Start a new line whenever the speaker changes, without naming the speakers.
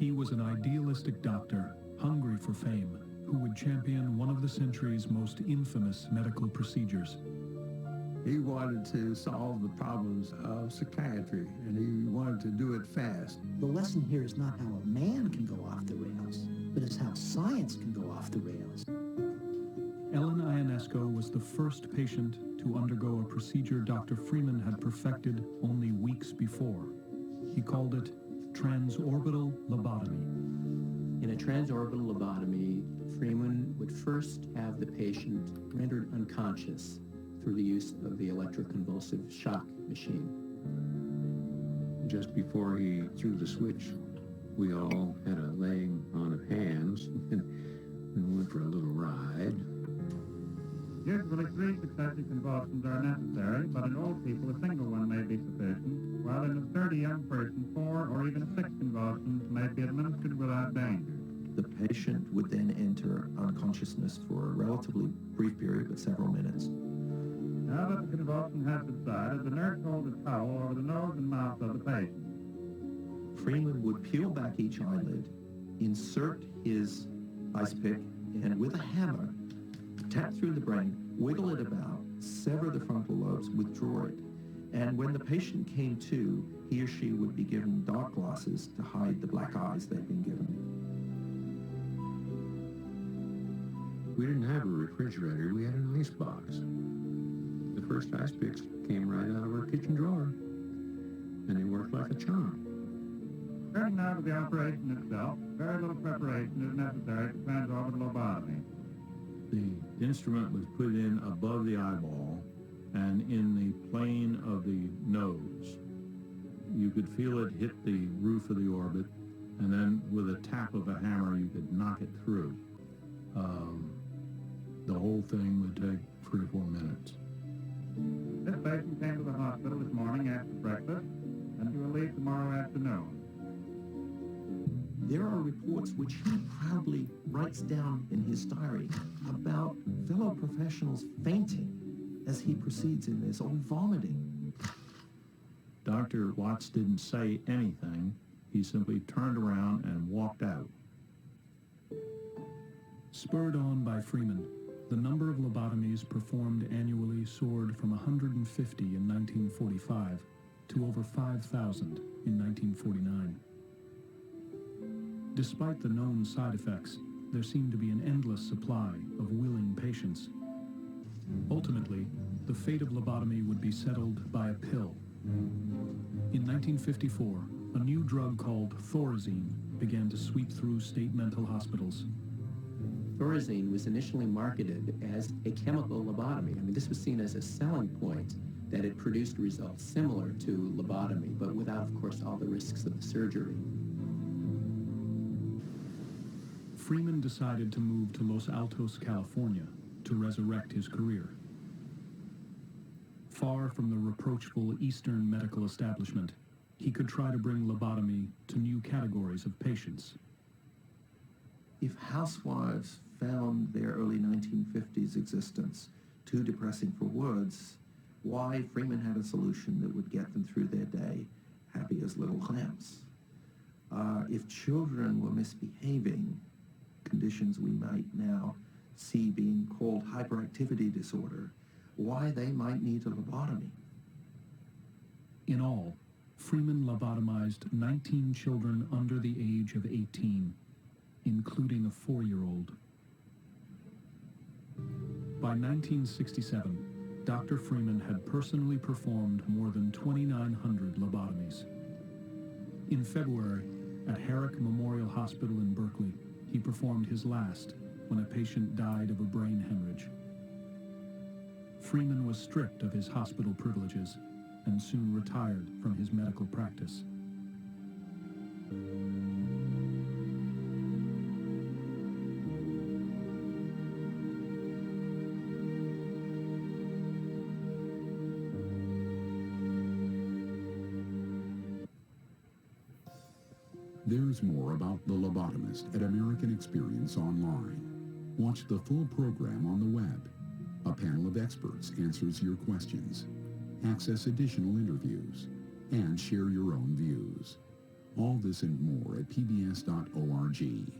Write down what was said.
He was an idealistic doctor, hungry for fame, who would champion one of the century's most infamous medical procedures.
He wanted to solve the problems of psychiatry, and he wanted to do it fast.
The lesson here is not how a man can go off the rails, but it's how science can go off the rails.
Ellen Ionesco was the first patient to undergo a procedure Dr. Freeman had perfected only weeks before. He called it transorbital lobotomy.
In a transorbital lobotomy, Freeman would first have the patient rendered unconscious through the use of the electroconvulsive shock machine.
Just before he threw the switch, we all had a laying on of hands and went for a little ride.
Usually 3 successive convulsions are necessary, but in old people a single one may be sufficient, while in a sturdy young person 4 or even 6 convulsions may be administered without danger.
The patient would then enter unconsciousness for a relatively brief period, but several minutes.
Now that the convulsion has subsided, the nurse holds a towel over the nose and mouth of the patient.
Freeman would peel back each eyelid, insert his ice pick, and with a hammer, tap through the brain, wiggle it about, sever the frontal lobes, withdraw it. And when the patient came to, he or she would be given dark glasses to hide the black eyes they'd been given.
We didn't have a refrigerator, we had an ice box. The first ice picks came right out of our kitchen drawer, and they worked like a charm.
Turning now to the operation itself, very little preparation is necessary for transorbital lobotomy.
The instrument was put in above the eyeball and in the plane of the nose. You could feel it hit the roof of the orbit, and then with a tap of a hammer you could knock it through. The whole thing would take 3 or 4 minutes.
This patient came to the hospital this morning after breakfast, and he will leave tomorrow afternoon.
There are reports which he proudly writes down in his diary about fellow professionals fainting as he proceeds in this, or vomiting.
Dr. Watts didn't say anything. He simply turned around and walked out.
Spurred on by Freeman, the number of lobotomies performed annually soared from 150 in 1945 to over 5,000 in 1949. Despite the known side effects, there seemed to be an endless supply of willing patients. Ultimately, the fate of lobotomy would be settled by a pill. In 1954, a new drug called Thorazine began to sweep through state mental hospitals.
Thorazine was initially marketed as a chemical lobotomy. I mean, this was seen as a selling point, that it produced results similar to lobotomy, but without, of course, all the risks of the surgery.
Freeman decided to move to Los Altos, California, to resurrect his career. Far from the reproachful Eastern medical establishment, he could try to bring lobotomy to new categories of patients.
If housewives found their early 1950s existence too depressing for words, why, Freeman had a solution that would get them through their day happy as little clams. If children were misbehaving, conditions we might now see being called hyperactivity disorder, why they might need a lobotomy.
In all, Freeman lobotomized 19 children under the age of 18, including a 4-year-old. By 1967, Dr. Freeman had personally performed more than 2,900 lobotomies. In February, at Herrick Memorial Hospital in Berkeley, he performed his last when a patient died of a brain hemorrhage. Freeman was stripped of his hospital privileges and soon retired from his medical practice.
There's more about The Lobotomist at American Experience Online. Watch the full program on the web. A panel of experts answers your questions. Access additional interviews and share your own views. All this this and more at pbs.org.